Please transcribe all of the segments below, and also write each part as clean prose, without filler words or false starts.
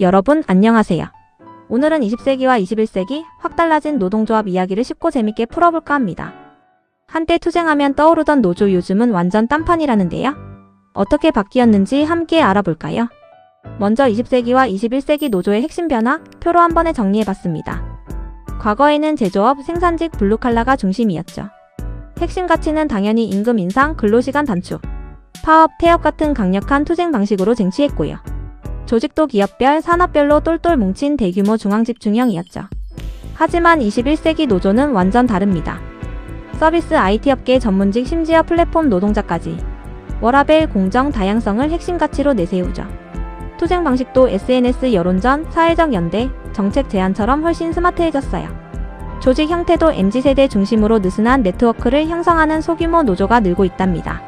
여러분 안녕하세요. 오늘은 20세기와 21세기 확 달라진 노동조합 이야기를 쉽고 재밌게 풀어볼까 합니다. 한때 투쟁하면 떠오르던 노조 요즘은 완전 딴판이라는데요. 어떻게 바뀌었는지 함께 알아볼까요? 먼저 20세기와 21세기 노조의 핵심 변화, 표로 한 번에 정리해봤습니다. 과거에는 제조업, 생산직, 블루칼라가 중심이었죠. 핵심 가치는 당연히 임금 인상, 근로시간 단축, 파업, 태업 같은 강력한 투쟁 방식으로 쟁취했고요. 조직도 기업별, 산업별로 똘똘 뭉친 대규모 중앙집중형이었죠. 하지만 21세기 노조는 완전 다릅니다. 서비스 IT업계 전문직 심지어 플랫폼 노동자까지 워라밸, 공정, 다양성을 핵심 가치로 내세우죠. 투쟁 방식도 SNS 여론전, 사회적 연대, 정책 제안처럼 훨씬 스마트해졌어요. 조직 형태도 MZ세대 중심으로 느슨한 네트워크를 형성하는 소규모 노조가 늘고 있답니다.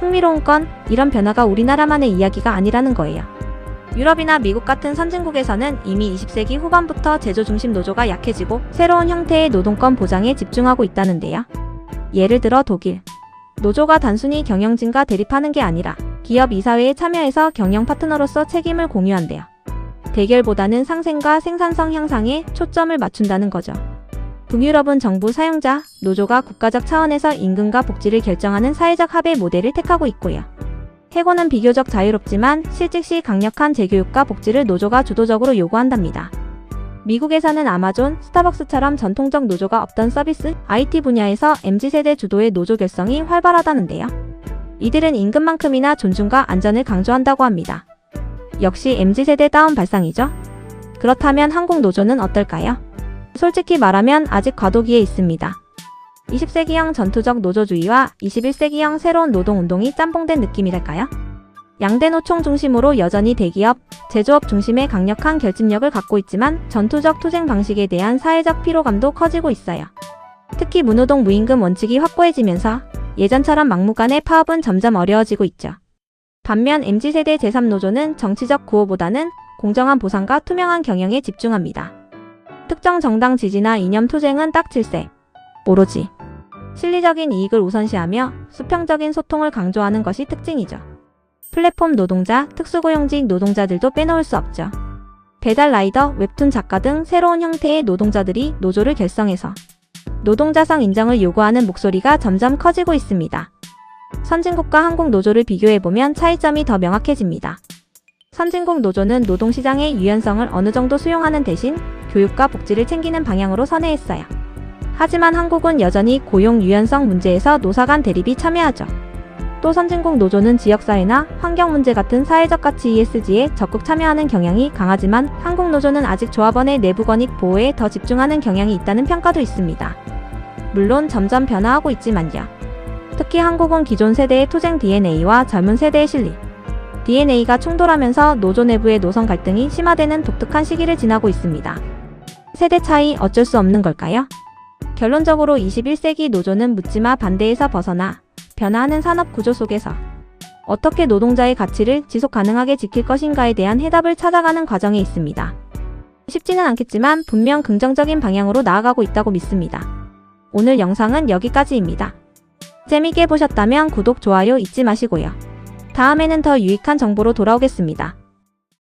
흥미로운 건 이런 변화가 우리나라만의 이야기가 아니라는 거예요. 유럽이나 미국 같은 선진국에서는 이미 20세기 후반부터 제조 중심 노조가 약해지고 새로운 형태의 노동권 보장에 집중하고 있다는데요. 예를 들어 독일. 노조가 단순히 경영진과 대립하는 게 아니라 기업 이사회에 참여해서 경영 파트너로서 책임을 공유한대요. 대결보다는 상생과 생산성 향상에 초점을 맞춘다는 거죠. 북유럽은 정부 사용자, 노조가 국가적 차원에서 임금과 복지를 결정하는 사회적 합의 모델을 택하고 있고요. 해고는 비교적 자유롭지만 실직 시 강력한 재교육과 복지를 노조가 주도적으로 요구한답니다. 미국에서는 아마존, 스타벅스처럼 전통적 노조가 없던 서비스, IT 분야에서 MZ세대 주도의 노조 결성이 활발하다는데요. 이들은 임금만큼이나 존중과 안전을 강조한다고 합니다. 역시 MZ세대 다운 발상이죠? 그렇다면 한국 노조는 어떨까요? 솔직히 말하면 아직 과도기에 있습니다. 20세기형 전투적 노조주의와 21세기형 새로운 노동운동이 짬뽕된 느낌이랄까요? 양대 노총 중심으로 여전히 대기업, 제조업 중심의 강력한 결집력을 갖고 있지만 전투적 투쟁 방식에 대한 사회적 피로감도 커지고 있어요. 특히 무노동 무임금 원칙이 확고해지면서 예전처럼 막무가내 파업은 점점 어려워지고 있죠. 반면 MZ세대 제3노조는 정치적 구호보다는 공정한 보상과 투명한 경영에 집중합니다. 특정 정당 지지나 이념 투쟁은 딱 질색, 오로지 실리적인 이익을 우선시하며 수평적인 소통을 강조하는 것이 특징이죠. 플랫폼 노동자, 특수고용직 노동자들도 빼놓을 수 없죠. 배달 라이더, 웹툰 작가 등 새로운 형태의 노동자들이 노조를 결성해서 노동자성 인정을 요구하는 목소리가 점점 커지고 있습니다. 선진국과 한국 노조를 비교해보면 차이점이 더 명확해집니다. 선진국 노조는 노동시장의 유연성을 어느 정도 수용하는 대신 교육과 복지를 챙기는 방향으로 선회했어요. 하지만 한국은 여전히 고용 유연성 문제에서 노사 간 대립이 첨예하죠. 또 선진국 노조는 지역사회나 환경 문제 같은 사회적 가치 ESG에 적극 참여하는 경향이 강하지만 한국 노조는 아직 조합원의 내부 권익 보호에 더 집중하는 경향이 있다는 평가도 있습니다. 물론 점점 변화하고 있지만요. 특히 한국은 기존 세대의 투쟁 DNA와 젊은 세대의 실리, DNA가 충돌하면서 노조 내부의 노선 갈등이 심화되는 독특한 시기를 지나고 있습니다. 세대 차이 어쩔 수 없는 걸까요? 결론적으로 21세기 노조는 묻지마 반대에서 벗어나 변화하는 산업 구조 속에서 어떻게 노동자의 가치를 지속 가능하게 지킬 것인가에 대한 해답을 찾아가는 과정에 있습니다. 쉽지는 않겠지만 분명 긍정적인 방향으로 나아가고 있다고 믿습니다. 오늘 영상은 여기까지입니다. 재밌게 보셨다면 구독, 좋아요 잊지 마시고요. 다음에는 더 유익한 정보로 돌아오겠습니다.